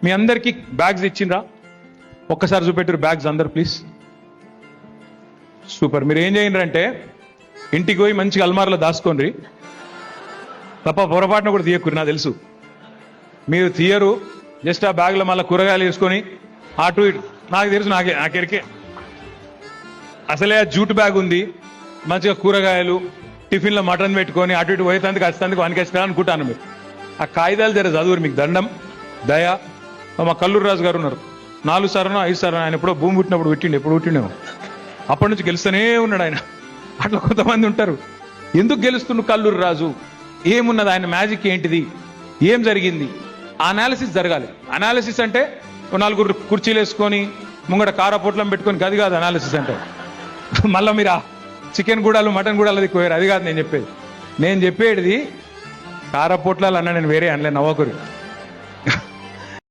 మీ అందరికీ బ్యాగ్స్ ఇచ్చిండ్రా? ఒక్కసారి చూపెట్టారు బ్యాగ్స్ అందరు ప్లీజ్. సూపర్. మీరు ఏం చేయండి అంటే ఇంటికి పోయి మంచిగా అల్మార్లో దాచుకోండి, తప్ప పొరపాటున కూడా తీయకురు. నాకు తెలుసు మీరు తీయరు. జస్ట్ ఆ బ్యాగ్లో మళ్ళీ కూరగాయలు వేసుకొని అటు ఇటు. నాకు తెలుసు, నాకెరికే. అసలే ఆ జూట్ బ్యాగ్ ఉంది, మంచిగా కూరగాయలు టిఫిన్లో మటన్ పెట్టుకొని అటు ఇటు పోయేందుకు వచ్చేందుకు వనికేస్తా అనుకుంటాను. మీరు ఆ కాగితాలు తెర చదువురు, మీకు దండం దయ. మా కల్లూరు రాజు గారు ఉన్నారు, 4 సార్లు 5 సార్లు ఆయన ఎప్పుడో భూమి పుట్టినప్పుడు పెట్టిండు, ఎప్పుడు పుట్టిండేమో అప్పటి నుంచి గెలుస్తూనే ఉన్నాడు ఆయన. అట్లా కొంతమంది ఉంటారు. ఎందుకు గెలుస్తుండు కల్లూరు రాజు? ఏమున్నది ఆయన మ్యాజిక్ ఏంటిది, ఏం జరిగింది? అనాలిసిస్ జరగాలి. అనాలిసిస్ అంటే 4 కుర్చీలు వేసుకొని ముంగడ కారపొట్లం పెట్టుకొని గది కాదు అనాలిసిస్ అంటే. మళ్ళీ మీరు చికెన్ గూడాలు మటన్ గూడాలు దిక్కుపోయారు, అది కాదు నేను చెప్పేది. నేను చెప్పేది కారపొట్లాలు అన్న, నేను వేరే అనలే, నవ్వకూరు.